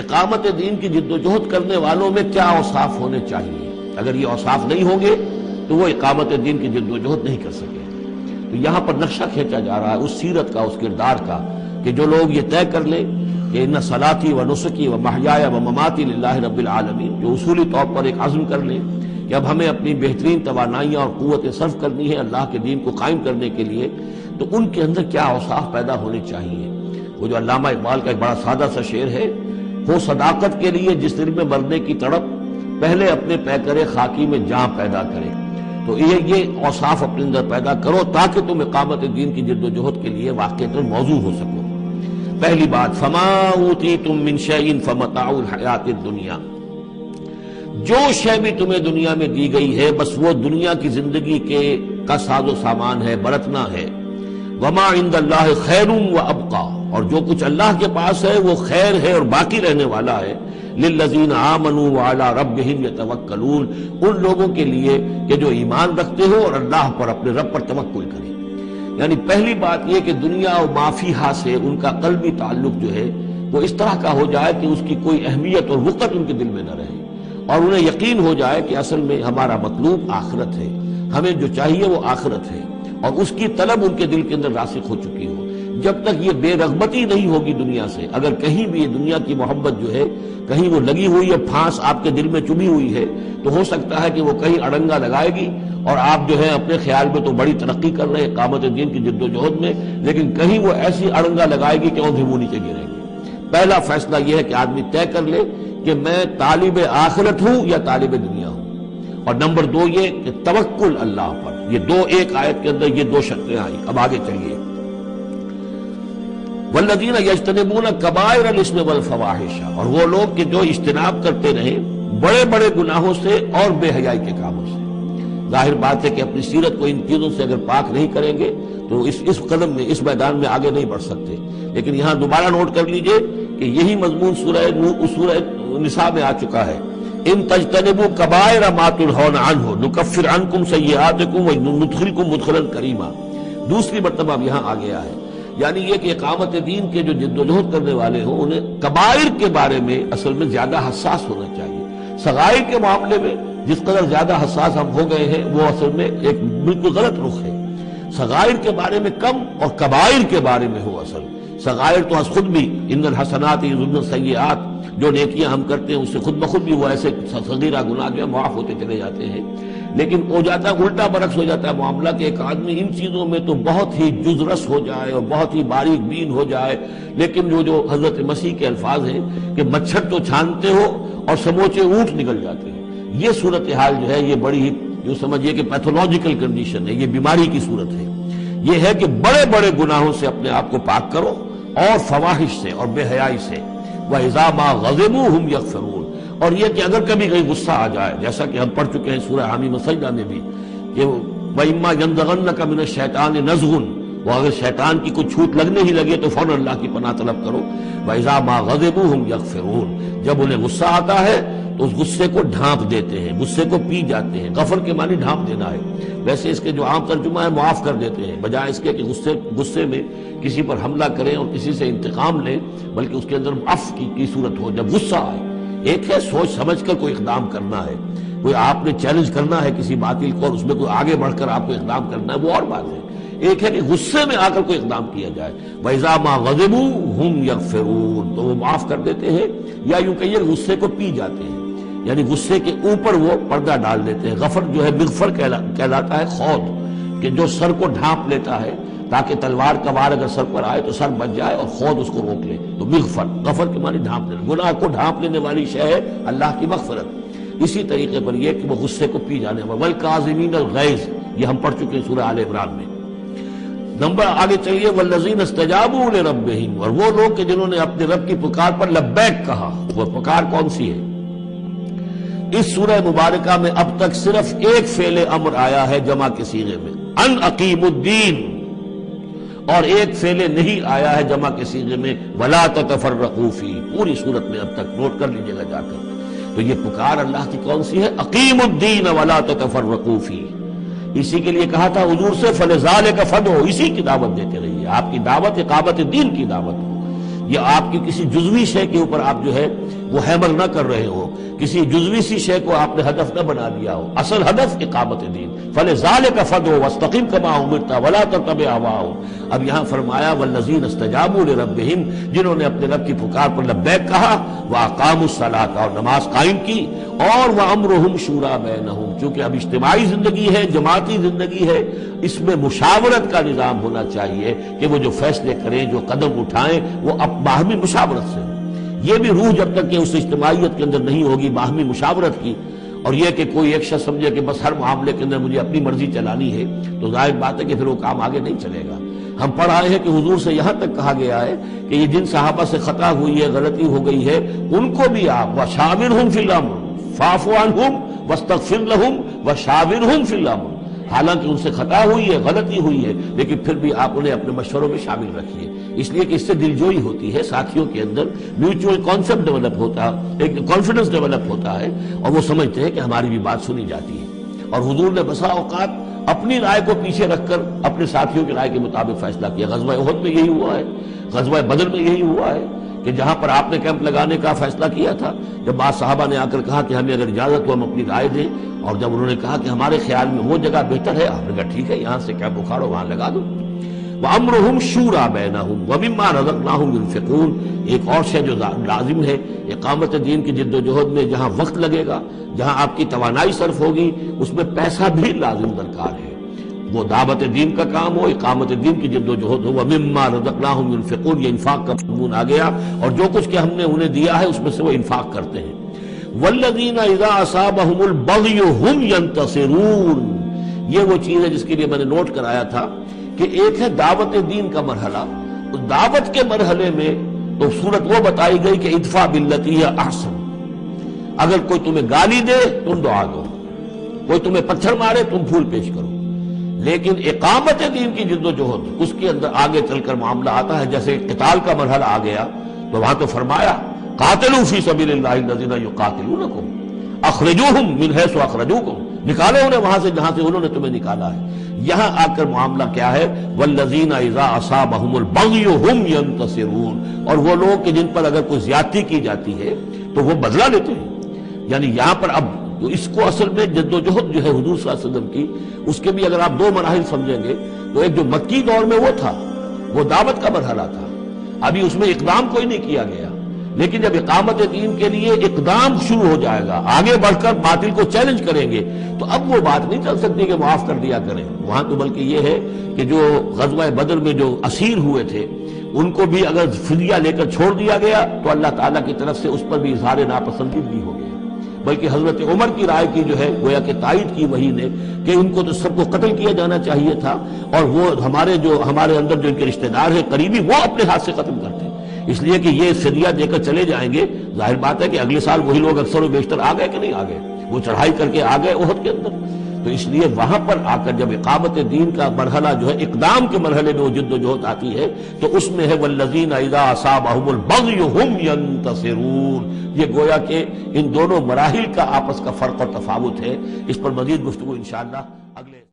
اقامت دین کی جد و جہد کرنے والوں میں کیا اوصاف ہونے چاہیے. اگر یہ اوصاف نہیں ہوں گے تو وہ اقامت دین کی جد و جہد نہیں کر سکے. تو یہاں پر نقشہ کھینچا جا رہا ہے اس سیرت کا، اس کردار کا، کہ جو لوگ یہ طے کر لیں کہ ان صلاتی و نسکی و محیایا و مماتی للہ رب العالمین، جو اصولی طور پر ایک عزم کر لیں کہ اب ہمیں اپنی بہترین توانائیاں اور قوتیں صرف کرنی ہے اللہ کے دین کو قائم کرنے کے لیے، تو ان کے اندر کیا اوصاف پیدا ہونے چاہیے. وہ جو علامہ اقبال کا ایک بڑا سادہ سا شعر ہے، ہو صداقت کے لیے جس دل میں مرنے کی تڑپ، پہلے اپنے پیکرے خاکی میں جاں پیدا کرے. تو یہ اوصاف اپنے اندر پیدا کرو تاکہ تم اقامت دین کی جد و جہد کے لیے واقعتاً موضوع ہو سکو. پہلی بات، فما اوتیتم من شیء فمتاع الحیات الدنیا، جو شے بھی تمہیں دنیا میں دی گئی ہے بس وہ دنیا کی زندگی کا ساز و سامان ہے، برتنا ہے. وما عند اللہ خیر و ابقا، اور جو کچھ اللہ کے پاس ہے وہ خیر ہے اور باقی رہنے والا ہے. للذین آمنوا وعلی ربہم یتوکلون، ان لوگوں کے لیے کہ جو ایمان رکھتے ہو اور اللہ پر، اپنے رب پر توکل کریں. یعنی پہلی بات یہ کہ دنیا و ما فیہا سے ان کا قلبی تعلق جو ہے وہ اس طرح کا ہو جائے کہ اس کی کوئی اہمیت اور وقت ان کے دل میں نہ رہے، اور انہیں یقین ہو جائے کہ اصل میں ہمارا مطلوب آخرت ہے، ہمیں جو چاہیے وہ آخرت ہے، اور اس کی طلب ان کے دل کے اندر راسخ ہو چکی ہو. جب تک یہ بے رغبتی نہیں ہوگی دنیا سے، اگر کہیں بھی یہ دنیا کی محبت جو ہے کہیں وہ لگی ہوئی ہے، پھانس آپ کے دل میں چبھی ہوئی ہے، تو ہو سکتا ہے کہ وہ کہیں اڑنگا لگائے گی اور آپ جو ہے اپنے خیال میں تو بڑی ترقی کر رہے ہیں اقامت دین کی جد و جہد میں، لیکن کہیں وہ ایسی اڑنگا لگائے گی کہ اونھے منہ نیچے گریں گے. پہلا فیصلہ یہ ہے کہ آدمی طے کر لے کہ میں طالب آخرت ہوں یا طالب دنیا ہوں. اور نمبر دو یہ کہ توکل اللہ پر. یہ دو ایک آیت کے اندر یہ دو شرطیں آئی. اب آگے چلیے، والذین یجتنبون کبائر الاسم والفواحش، اور وہ لوگ کہ جو اجتناب کرتے رہیں بڑے بڑے گناہوں سے اور بے حیائی کے کاموں سے. ظاہر بات ہے کہ اپنی سیرت کو ان چیزوں سے اگر پاک نہیں کریں گے تو اس قدم میں، اس میدان میں آگے نہیں بڑھ سکتے. لیکن یہاں دوبارہ نوٹ کر لیجئے کہ یہی مضمون سورہ نساء میں آ چکا ہے. ان تجتنبوا کبائر ما تنہون عنہ نکفر عنکم سیئاتکم وندخلکم مدخلا کریما. دوسری مرتبہ اب یہاں آ گیا ہے. یعنی یہ کہ اقامت دین کے جو جد و جہد کرنے والے ہوں انہیں کبائر کے بارے میں اصل میں زیادہ حساس ہونا چاہیے. صغائر کے معاملے میں جس قدر زیادہ حساس ہم ہو گئے ہیں وہ اصل میں ایک بالکل غلط رخ ہے. صغائر کے بارے میں کم اور کبائر کے بارے میں ہو. اصل صغائر تو خود بھی ان الحسنات یذهبن السیئات، جو نیکیاں ہم کرتے ہیں اس سے خود بخود بھی وہ ایسے صغیرہ گناہ جو ہے معاف ہوتے چلے جاتے ہیں. لیکن ہو جاتا ہے الٹا برعکس ہو جاتا ہے معاملہ کہ ایک آدمی ان چیزوں میں تو بہت ہی جزرس ہو جائے اور بہت ہی باریک بین ہو جائے، لیکن جو حضرت مسیح کے الفاظ ہیں کہ مچھر تو چھانتے ہو اور سموچے اونٹ نکل جاتے ہیں. یہ صورتحال جو ہے یہ بڑی جو سمجھیے کہ پیتھولوجیکل کنڈیشن ہے، یہ بیماری کی صورت ہے. یہ ہے کہ بڑے بڑے گناہوں سے اپنے آپ کو پاک کرو اور فواحش سے اور بے حیائی سے. وَإِذَا مَا غَضِبُوا هُمْ يَغْفِرُونَ، اور یہ کہ اگر کبھی کہیں غصہ آ جائے، جیسا کہ ہم پڑھ چکے ہیں سورہ حامیم سجدہ میں بھی کہ وَإِمَّا يَنزَغَنَّكَ مِنَ الشَّيْطَانِ نَزْغٌ، وہ اگر شیطان کی کوئی چھوٹ لگنے ہی لگے تو فوراً اللہ کی پناہ طلب کرو. وَإِذَا مَا غَضِبُوا هُمْ يَغْفِرُونَ، جب انہیں غصہ آتا ہے تو اس غصے کو ڈھانپ دیتے ہیں، غصے کو پی جاتے ہیں. غفر کے معنی ڈھانپ دینا ہے. ویسے اس کے جو عام ترجمہ ہے معاف کر دیتے ہیں، بجائے اس کے کہ غصے میں کسی پر حملہ کریں اور کسی سے انتقام لیں، بلکہ اس کے اندر عفو کی صورت ہو جب غصہ آئے. ایک ہے سوچ سمجھ کر کوئی اقدام کرنا ہے، کوئی آپ نے چیلنج کرنا ہے کسی باطل کو اور اس میں کوئی آگے بڑھ کر آپ کو اقدام کرنا ہے، وہ اور بات ہے. ایک ہے کہ غصے میں آ کر کوئی اقدام کیا جائے. وَإِذَا مَا غَضِبُوا هُمْ يَغْفِرُونَ، تو وہ معاف کر دیتے ہیں، یا یوں کہیے غصے کو پی جاتے ہیں، یعنی غصے کے اوپر وہ پردہ ڈال دیتے ہیں. غفر جو ہے مغفر کہلاتا ہے خود، کہ جو سر کو ڈھانپ لیتا ہے تاکہ تلوار کا وار اگر سر پر آئے تو سر بچ جائے اور خود اس کو روک لے. تو مغفر، غفر کے معنی ڈھانپ لینا، گناہ کو ڈھانپ لینے والی شے ہے اللہ کی مغفرت. اسی طریقے پر یہ کہ وہ غصے کو پی جانے والا. وَالْكَاظِمِينَ الْغَيْظَ، یہ ہم پڑھ چکے ہیں سورہ آل عمران میں. نمبر آگے چلیے، وَالَّذِينَ اسْتَجَابُوا لِرَبِّهِمْ، اور وہ لوگ کہ جنہوں نے اپنے رب کی پکار پر لبیک کہا. وہ پکار کون سی ہے؟ اس سورہ مبارکہ میں اب تک صرف ایک فعل امر آیا ہے جمع کے صیغے میں، ان اقیم الدین، اور ایک فعل نہیں آیا ہے جمع کے صیغے میں ولا تتفرقوا فی. پوری صورت میں اب تک نوٹ کر لیجئے گا جا کر. تو یہ پکار اللہ کی کون سی ہے؟ اقیم الدین ولا تتفرقوا فی. اسی کے لیے کہا تھا حضور سے فلذالک فدعوا، اسی کی دعوت دیتے رہیے. آپ کی دعوت اقامت دین کی دعوت ہو. یہ آپ کی کسی جزوی شے کے اوپر آپ جو ہے وہ حمل نہ کر رہے ہو، کسی جزوی سی شے کو آپ نے ہدف نہ بنا لیا ہو، اصل ہدف اقامت دین۔ فَلِذَلِكَ فَادْعُ وَاسْتَقِمْ كَمَا أُمِرْتَ وَلَا تَتَّبِعْ أَهْوَاءَهُمْ۔ اب یہاں فرمایا وَالَّذِينَ اسْتَجَابُوا لِرَبِّهِمْ، جنہوں نے اپنے رب کی پکار پر لبیک کہا، وَأَقَامُوا الصَّلَاةَ اور نماز قائم کی، اور وَأَمْرُهُمْ شُورَىٰ بَيْنَهُمْ، چونکہ اب اجتماعی زندگی ہے، جماعتی زندگی ہے، اس میں مشاورت کا نظام ہونا چاہیے کہ وہ جو فیصلے کریں، جو قدم اٹھائیں، وہ باہمی مشاورت سے۔ یہ بھی روح جب تک کہ اس اجتماعیت کے اندر نہیں ہوگی باہمی مشاورت کی، اور یہ کہ کوئی ایک شخص سمجھے کہ بس ہر معاملے کے اندر مجھے اپنی مرضی چلانی ہے، تو ظاہر بات ہے کہ پھر وہ کام آگے نہیں چلے گا۔ ہم پڑھ آئے ہیں کہ حضور سے یہاں تک کہا گیا ہے کہ یہ جن صحابہ سے خطا ہوئی ہے، غلطی ہو گئی ہے، ان کو بھی آپ وَشَاوِرْهُمْ فِي الْأَمْرِ فَاعْفُ عَنْهُمْ وَاسْتَغْفِرْ لَهُمْ وَشَاوِرْهُمْ فِي الْأَمْرِ، حالانکہ ان سے خطا ہوئی ہے، غلطی ہوئی ہے، لیکن پھر بھی آپ انہیں اپنے مشوروں میں شامل رکھیے، اس لیے کہ اس سے دلجوئی ہوتی ہے، ساتھیوں کے اندر میوچول کانسیپٹ ڈیولپ ہوتا ہے، ایک کانفیڈنس ڈیولپ ہوتا ہے، اور وہ سمجھتے ہیں کہ ہماری بھی بات سنی جاتی ہے۔ اور حضور نے بسا اوقات اپنی رائے کو پیچھے رکھ کر اپنے ساتھیوں کی رائے کے مطابق فیصلہ کیا۔ غزوہ احد میں یہی ہوا ہے، غزوہ بدر میں یہی ہوا ہے کہ جہاں پر آپ نے کیمپ لگانے کا فیصلہ کیا تھا، جب بعض صحابہ نے آ کر کہا کہ ہمیں اگر اجازت ہو ہم اپنی رائے دیں، اور جب انہوں نے کہا کہ ہمارے خیال میں وہ جگہ بہتر ہے، آپ نے کہا ٹھیک ہے، یہاں سے کیمپ اکھاڑو، وہاں لگا دو۔ وَأَمْرُهُمْ شُورَىٰ بَيْنَهُمْ وَمِمَّا رَزَقْنَاهُمْ يُنْفِقُونَ۔ ایک اور شے جو لازم ہے اقامت دین کی جد و جہد میں، جہاں وقت لگے گا، جہاں آپ کی توانائی صرف ہوگی، اس میں پیسہ بھی لازم درکار ہے۔ وہ دعوت دین کا کام ہو، اقامت دین کی جد و جہد ہو، وَمِمَّا رَزَقْنَاهُمْ يُنْفِقُونَ، یہ انفاق کا مضمون آ گیا، اور جو کچھ کہ ہم نے انہیں دیا ہے اس میں سے وہ انفاق کرتے ہیں۔ وَالَّذِينَ إِذَا أَصَابَهُمُ الْبَغْيُ هُمْ يَنتَصِرُونَ۔ یہ وہ چیز ہے جس کے لیے میں نے نوٹ کرایا تھا کہ ایک ہے دعوت دین کا مرحلہ، اس دعوت کے مرحلے میں تو صورت وہ بتائی گئی کہ ادفع باللتی ہی احسن، اگر کوئی تمہیں گالی دے تم دعا دو، کوئی تمہیں پتھر مارے تم پھول پیش کرو، لیکن اقامت دین کی جد و جہد اس کے اندر آگے چل کر معاملہ آتا ہے۔ جیسے قتال کا مرحلہ آ گیا تو وہاں تو فرمایا قاتلوا فی سبیل اللہ الذین یقاتلونکم اخرجوہم من حیث اخرجوکم، نکالو انہیں وہاں سے جہاں سے انہوں نے تمہیں نکالا ہے۔ یہاں آ کر معاملہ کیا ہے، والذین اذا اصابہم البغی ہم ینتصرون، اور وہ لوگ کہ جن پر اگر کوئی زیادتی کی جاتی ہے تو وہ بدلہ لیتے ہیں۔ یعنی یہاں پر اب اس کو اصل میں جد و جہد جو ہے حضور صلی اللہ علیہ وسلم کی، اس کے بھی اگر آپ دو مراحل سمجھیں گے تو ایک جو مکی دور میں وہ تھا، وہ دعوت کا مرحلہ تھا، ابھی اس میں اقدام کوئی نہیں کیا گیا، لیکن جب اقامت دین کے لیے اقدام شروع ہو جائے گا، آگے بڑھ کر باطل کو چیلنج کریں گے، تو اب وہ بات نہیں چل سکتی کہ معاف کر دیا کریں۔ وہاں تو بلکہ یہ ہے کہ جو غزوہ بدر میں جو اسیر ہوئے تھے ان کو بھی اگر فدیہ لے کر چھوڑ دیا گیا تو اللہ تعالیٰ کی طرف سے اس پر بھی اظہار ناپسندیدگی ہو گئی، بلکہ حضرت عمر کی رائے کی جو ہے گویا کہ تائید کی وہی نے کہ ان کو تو سب کو قتل کیا جانا چاہیے تھا، اور وہ ہمارے اندر جو ان کے رشتہ دار ہیں قریبی، وہ اپنے ہاتھ سے ختم کرتے، اس لیے کہ یہ فدیہ دے کر چلے جائیں گے، ظاہر بات ہے کہ اگلے سال وہی لوگ اکثر و بیشتر آ گئے کہ نہیں آ گئے، وہ چڑھائی کر کے آ گئے احد کے اندر۔ تو اس لیے وہاں پر آ کر جب اقامت دین کا مرحلہ جو ہے اقدام کے مرحلے میں وہ جد و جہد آتی ہے تو اس میں ہے والذین اذا اصابہم البغی ہم ینتصرون۔ یہ گویا کہ ان دونوں مراحل کا آپس کا فرق اور تفاوت ہے، اس پر مزید گفتگو انشاءاللہ اگلے